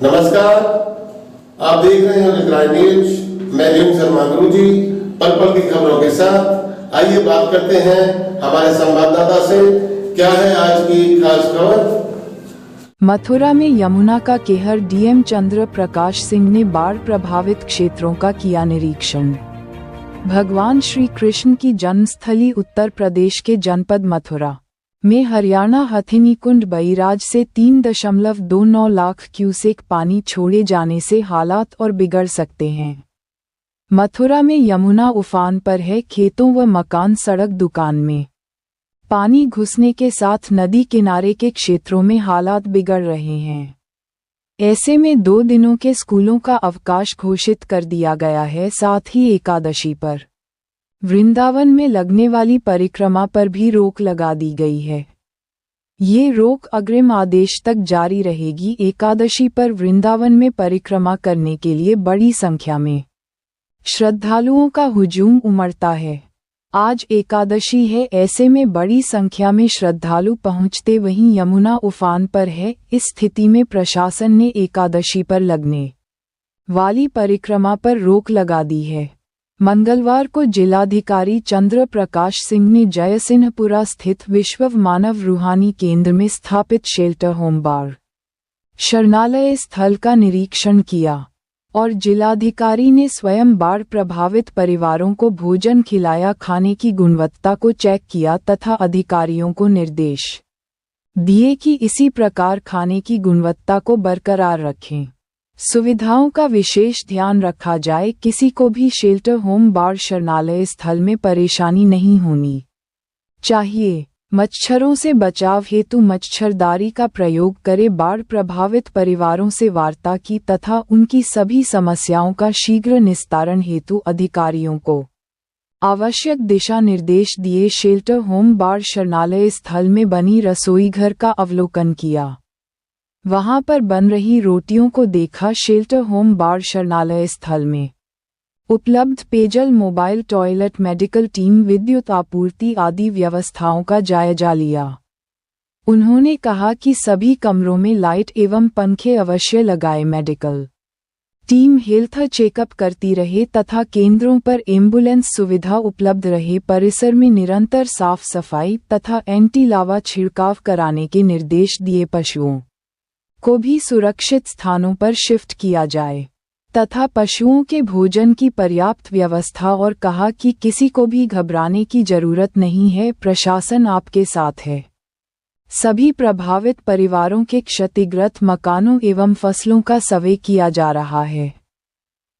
नमस्कार, आप देख रहे हैं रिकराइट न्यूज। मैं न्यूज शर्मा गुरु जी पल पल की खबरों के साथ। आइए बात करते हैं हमारे संवाददाता से, क्या है आज की खास खबर। मथुरा में यमुना का कहर, डीएम चंद्र प्रकाश सिंह ने बाढ़ प्रभावित क्षेत्रों का किया निरीक्षण। भगवान श्री कृष्ण की जन्मस्थली उत्तर प्रदेश के जनपद मथुरा में हरियाणा हथिनीकुंड बैराज से 3.29 लाख क्यूसेक पानी छोड़े जाने से हालात और बिगड़ सकते हैं। मथुरा में यमुना उफान पर है, खेतों व मकान, सड़क, दुकान में पानी घुसने के साथ नदी किनारे के क्षेत्रों में हालात बिगड़ रहे हैं। ऐसे में 2 दिनों के स्कूलों का अवकाश घोषित कर दिया गया है। साथ ही एकादशी पर वृंदावन में लगने वाली परिक्रमा पर भी रोक लगा दी गई है। ये रोक अग्रिम आदेश तक जारी रहेगी। एकादशी पर वृंदावन में परिक्रमा करने के लिए बड़ी संख्या में श्रद्धालुओं का हुजूम उमड़ता है। आज एकादशी है, ऐसे में बड़ी संख्या में श्रद्धालु पहुंचते वहीं यमुना उफान पर है। इस स्थिति में प्रशासन ने एकादशी पर लगने वाली परिक्रमा पर रोक लगा दी है। मंगलवार को जिलाधिकारी चंद्र प्रकाश सिंह ने जयसिंहपुरा स्थित विश्व मानव रूहानी केंद्र में स्थापित शेल्टर होम बाढ़ शरणालय स्थल का निरीक्षण किया और जिलाधिकारी ने स्वयं बाढ़ प्रभावित परिवारों को भोजन खिलाया। खाने की गुणवत्ता को चेक किया तथा अधिकारियों को निर्देश दिए कि इसी प्रकार खाने की गुणवत्ता को बरकरार रखें। सुविधाओं का विशेष ध्यान रखा जाए। किसी को भी शेल्टर होम बाढ़ शरणालय स्थल में परेशानी नहीं होनी चाहिए। मच्छरों से बचाव हेतु मच्छरदानी का प्रयोग करें। बाढ़ प्रभावित परिवारों से वार्ता की तथा उनकी सभी समस्याओं का शीघ्र निस्तारण हेतु अधिकारियों को आवश्यक दिशा निर्देश दिए। शेल्टर होम बाढ़ शरणालय स्थल में बनी रसोई घर का अवलोकन किया, वहां पर बन रही रोटियों को देखा। शेल्टर होम बाढ़ शरणालय स्थल में उपलब्ध पेयजल, मोबाइल टॉयलेट, मेडिकल टीम, विद्युत आपूर्ति आदि व्यवस्थाओं का जायजा लिया। उन्होंने कहा कि सभी कमरों में लाइट एवं पंखे अवश्य लगाए। मेडिकल टीम हेल्थ चेकअप करती रहे तथा केंद्रों पर एम्बुलेंस सुविधा उपलब्ध रहे। परिसर में निरंतर साफ सफाई तथा एंटी लावा छिड़काव कराने के निर्देश दिए। पशुओं को भी सुरक्षित स्थानों पर शिफ्ट किया जाए तथा पशुओं के भोजन की पर्याप्त व्यवस्था और कहा कि किसी को भी घबराने की जरूरत नहीं है, प्रशासन आपके साथ है। सभी प्रभावित परिवारों के क्षतिग्रस्त मकानों एवं फसलों का सर्वे किया जा रहा है।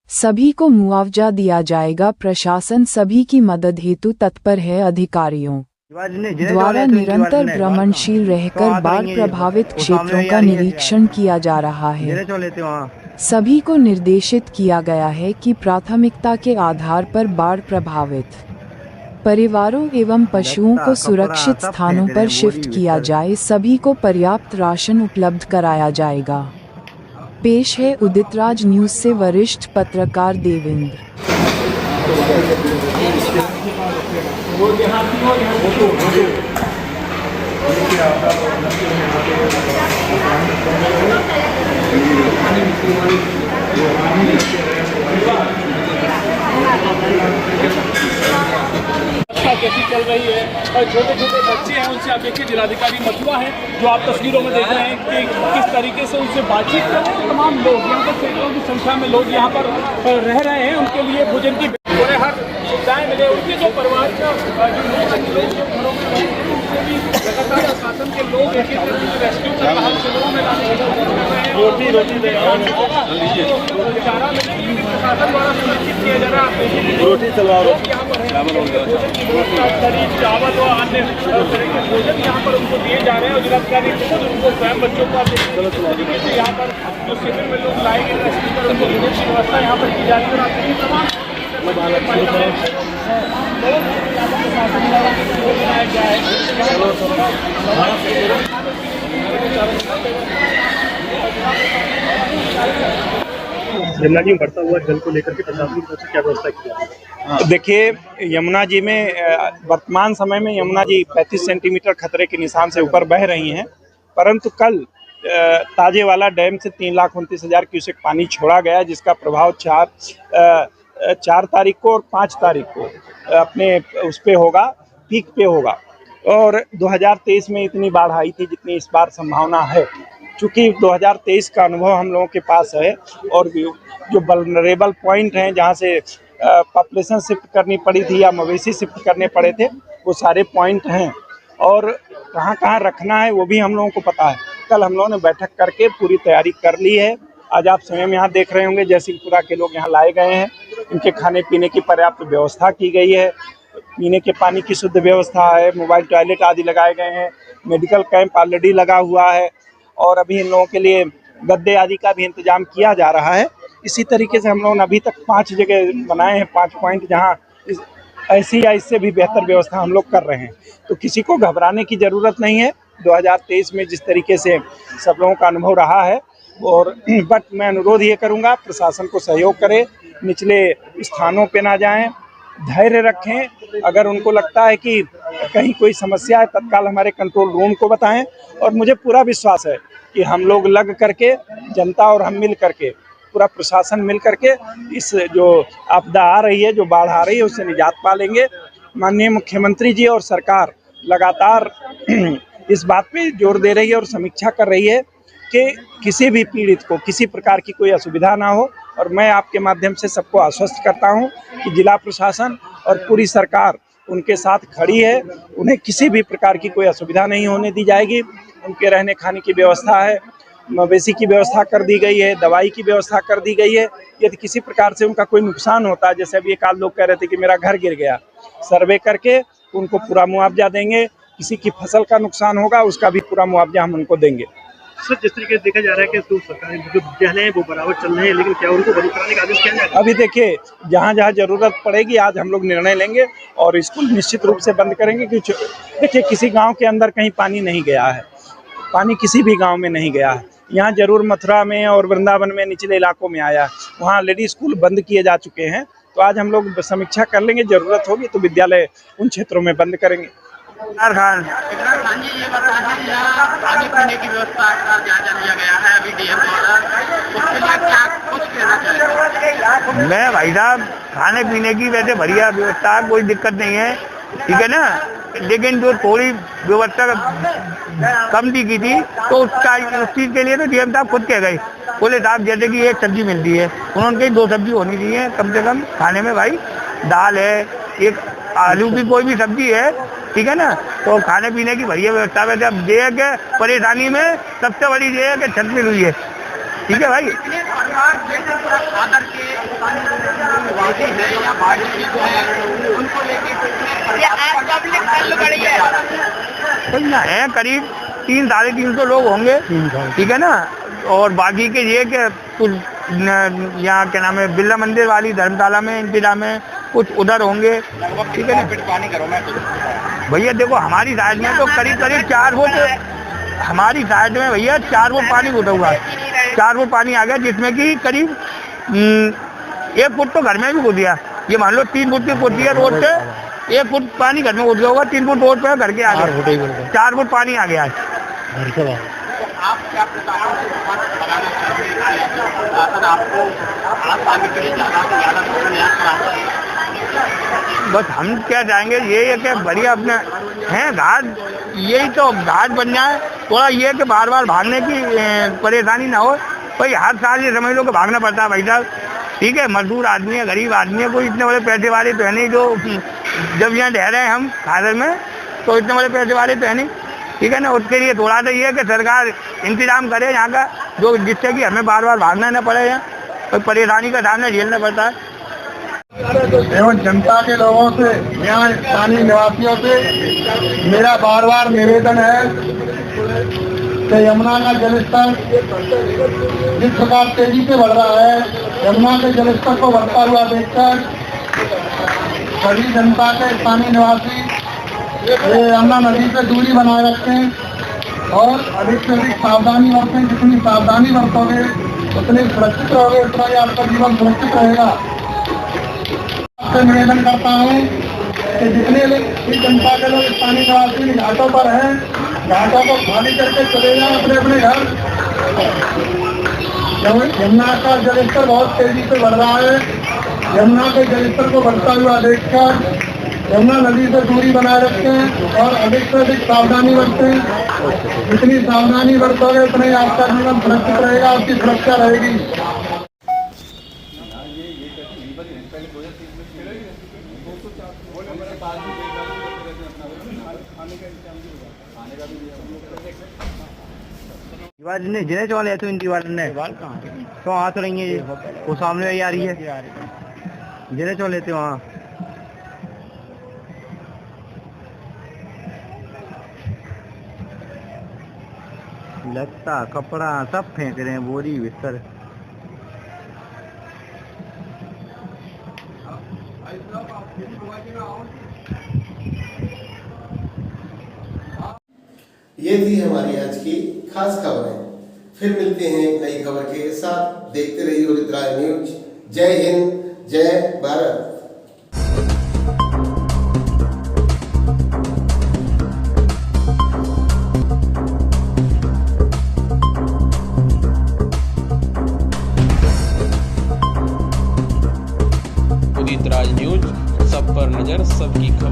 सभी को मुआवजा दिया जाएगा। प्रशासन सभी की मदद हेतु तत्पर है। अधिकारियों द्वारा निरंतर भ्रमणशील रहकर बाढ़ प्रभावित क्षेत्रों का निरीक्षण किया जा रहा है। सभी को निर्देशित किया गया है कि प्राथमिकता के आधार पर बाढ़ प्रभावित परिवारों एवं पशुओं को सुरक्षित स्थानों पर शिफ्ट किया जाए। सभी को पर्याप्त राशन उपलब्ध कराया जाएगा। पेश है उदितराज न्यूज से वरिष्ठ पत्रकार देवेंद्र। कैसी चल रही है और छोटे छोटे बच्चे हैं, उनसे आप देखिए जिलाधिकारी मथुरा है जो आप तस्वीरों में देख रहे हैं कि किस तरीके से उनसे बातचीत कर रहे हैं। तमाम लोग यहाँ पर सैकड़ों की संख्या में लोग यहाँ पर रह रहे हैं। उनके लिए भोजन की हर सुविधाएं मिले। उनके जो परिवार का घरों में लगातार प्रशासन के लोग रेस्क्यू कर रहा है, शिविरों में लाने की कोशिश कर रहे हैं। चारा मिले प्रशासन द्वारा सुनिश्चित किया जा रहा है। रोटी लोग यहाँ पर खरीद चावल और अन्य तरह के भोजन यहाँ पर उनको दिए जा रहे हैं। और जिलाधिकारी खुद उनको स्वयं बच्चों को तरीके से यहाँ पर जो शिविर में लोग लाए गए रेस्क्यू कर उनको भोजन की व्यवस्था यहाँ पर की जा रही है। और आप तमाम बनाया गया है। यमुना जी में बढ़ता हुआ जल को लेकर के प्रशासन की तरफ से क्या व्यवस्था की जाती है? देखिए, यमुना जी में वर्तमान समय में यमुना जी 35 सेंटीमीटर खतरे के निशान से ऊपर बह रही हैं, परंतु कल ताजे वाला डैम से 3,29,000 क्यूसेक पानी छोड़ा गया, जिसका प्रभाव 4 तारीख को और 5 तारीख को अपने उस पे होगा, पीक पे होगा। और 2023 में इतनी बाढ़ आई थी जितनी इस बार संभावना है। चूँकि 2023 का अनुभव हम लोगों के पास है और जो वल्नरेबल पॉइंट हैं जहाँ से पॉपुलेशन शिफ्ट करनी पड़ी थी या मवेशी शिफ्ट करने पड़े थे, वो सारे पॉइंट हैं और कहाँ कहाँ रखना है वो भी हम लोगों को पता है। कल हम लोगों ने बैठक करके पूरी तैयारी कर ली है। आज आप स्वयं यहाँ देख रहे होंगे जयसिंहपुरा के लोग यहाँ लाए गए हैं, इनके खाने पीने की पर्याप्त व्यवस्था की गई है, पीने के पानी की शुद्ध व्यवस्था है, मोबाइल टॉयलेट आदि लगाए गए हैं, मेडिकल कैंप ऑलरेडी लगा हुआ है और अभी इन लोगों के लिए गद्दे आदि का भी इंतजाम किया जा रहा है। इसी तरीके से हम लोगों ने अभी तक 5 जगह बनाए हैं, 5 पॉइंट जहाँ ऐसी या इससे भी बेहतर व्यवस्था हम लोग कर रहे हैं। तो किसी को घबराने की ज़रूरत नहीं है। 2023 में जिस तरीके से सब लोगों का अनुभव रहा है और बट मैं अनुरोध ये करूँगा प्रशासन को सहयोग करें, निचले स्थानों पे ना जाएं, धैर्य रखें। अगर उनको लगता है कि कहीं कोई समस्या है तत्काल हमारे कंट्रोल रूम को बताएं और मुझे पूरा विश्वास है कि हम लोग लग करके, जनता और हम मिल करके, पूरा प्रशासन मिल करके इस जो आपदा आ रही है, जो बाढ़ आ रही है, उससे निजात पा लेंगे। माननीय मुख्यमंत्री जी और सरकार लगातार इस बात पे जोर दे रही है और समीक्षा कर रही है कि किसी भी पीड़ित को किसी प्रकार की कोई असुविधा ना हो। और मैं आपके माध्यम से सबको आश्वस्त करता हूं कि जिला प्रशासन और पूरी सरकार उनके साथ खड़ी है। उन्हें किसी भी प्रकार की कोई असुविधा नहीं होने दी जाएगी। उनके रहने खाने की व्यवस्था है, मवेशी की व्यवस्था कर दी गई है, दवाई की व्यवस्था कर दी गई है। यदि किसी प्रकार से उनका कोई नुकसान होता है, जैसे अभी एक आध लोग कह रहे थे कि मेरा घर गिर गया, सर्वे करके उनको पूरा मुआवजा देंगे। किसी की फसल का नुकसान होगा उसका भी पूरा मुआवजा हम उनको देंगे। सर, जिस तरीके से देखा जा रहा है कि तो सरकारी जो विद्यालय हैं वो बराबर चल रहे हैं, लेकिन क्या उनको बंद कराने का आदेश किया जाएगा? अभी देखिए, जहाँ जहाँ ज़रूरत पड़ेगी आज हम लोग निर्णय लेंगे और स्कूल निश्चित रूप से बंद करेंगे। क्योंकि देखिए, किसी गांव के अंदर कहीं पानी नहीं गया है, पानी किसी भी गांव में नहीं गया है। यहाँ जरूर मथुरा में और वृंदावन में निचले इलाकों में आया, वहाँ ऑलरेडी स्कूल बंद किए जा चुके हैं। तो आज हम लोग समीक्षा कर लेंगे, ज़रूरत होगी तो विद्यालय उन क्षेत्रों में बंद करेंगे। खान जी, ये बताइए, यहाँ पानी पीने की व्यवस्था का जायजा लिया गया है अभी डीएम द्वारा, उसके लिए क्या कुछ कहना चाहिए? मैं भाई साहब, खाने पीने की वैसे बढ़िया व्यवस्था, कोई दिक्कत नहीं है, ठीक है ना। लेकिन जो थोड़ी व्यवस्था कम की थी तो उस चीज़ के लिए तो डीएम साहब खुद कह गए, बोले साहब जैसे कि एक सब्जी मिलती है, उन्होंने कही 2 सब्जी होनी चाहिए कम से कम खाने में। भाई दाल है, एक आलू की कोई भी सब्जी है, ठीक है ना। तो खाने पीने की बढ़िया व्यवस्था है। अब ये है कि परेशानी में सबसे बड़ी ये है कि छत मिल हुई है, ठीक है भाई। है करीब 300-350 लोग होंगे, ठीक है ना। और बाकी के ये कि कुछ यहाँ क्या नाम है बिरला मंदिर वाली धर्मशाला में इंतजाम है, कुछ उधर होंगे, ठीक है ना। भैया देखो, हमारी साइड में तो करीब 4 फुट, हमारी साइड में भैया 4 फुट पानी घुसा हुआ है, 4 फुट पानी आ गया, जिसमें कि करीब 1 फुट तो घर में भी घुस गया। ये मान लो 3 फुट की कोठी है रोड पे, 1 फुट पानी घर में घुस गया होगा, 3 फुट रोड पे घर के आ गया, 4 फुट पानी आ गया है। आप क्या आपको के लिए बस हम क्या चाहेंगे, ये है कि बढ़िया अपने हैं घाट, यही तो घाट बन जाए। थोड़ा ये है कि बार बार भागने की परेशानी ना हो। भाई हर साल ये समझ लो कि भागना पड़ता है भाई साहब, ठीक है। मजदूर आदमी है, गरीब आदमी है, कोई इतने बड़े पैसे वाले तो है नहीं। जो जब यहाँ रह रहे हैं हम खादर में, तो इतने बड़े पैसे वाले तो है नहीं, ठीक है ना। उसके लिए थोड़ा सा ये है कि सरकार इंतजाम करे यहाँ का, जो जिससे कि हमें बार बार भागना न पड़े, यहाँ कोई परेशानी का सामना झेलना पड़ता है। एवं जनता के लोगों से, यहाँ स्थानीय निवासियों से मेरा बार बार निवेदन है कि यमुना का जलस्तर जिस प्रकार तेजी से बढ़ रहा है, यमुना के जलस्तर को बढ़ता हुआ देखकर सभी जनता के स्थानीय निवासी यमुना नदी से दूरी बनाए रखें और अधिक से अधिक सावधानी बरतें। जितनी सावधानी बरतोगे उतने सुरक्षित रहोगे, उतना ही आपका जीवन सुरक्षित रहेगा। आपसे निवेदन करता हूँ कि कि जितने भी जनता के लोग स्थानीय निवासी घाटों पर हैं, घाटों को खाली करके चले जाएं अपने अपने घर। यमुना का जलस्तर बहुत तेजी से बढ़ रहा है। यमुना के जलस्तर को बढ़ता हुआ देखकर यमुना नदी से दूरी बनाए रखें और अधिक से अधिक सावधानी बरतें। जितनी सावधानी बरतोगे उतना ही आपका जीवन सुरक्षित रहेगा, आपकी सुरक्षा रहेगी। दीवार ने जिन्हें चौल है तो इन दीवार ने तो वहाँ तो नहीं है ये, वो सामने ही आ रही है जिन्हें चौल लेते वहाँ। लगता कपड़ा सब फेंक रहे हैं, बोरी बिस्तर। ये थी हमारी आज की खास खबरें। फिर मिलते हैं एक नई खबर के साथ। देखते रहिए उदित राय न्यूज। जय हिंद, जय भारत। उदित राज न्यूज, सब पर नजर, सबकी खबर।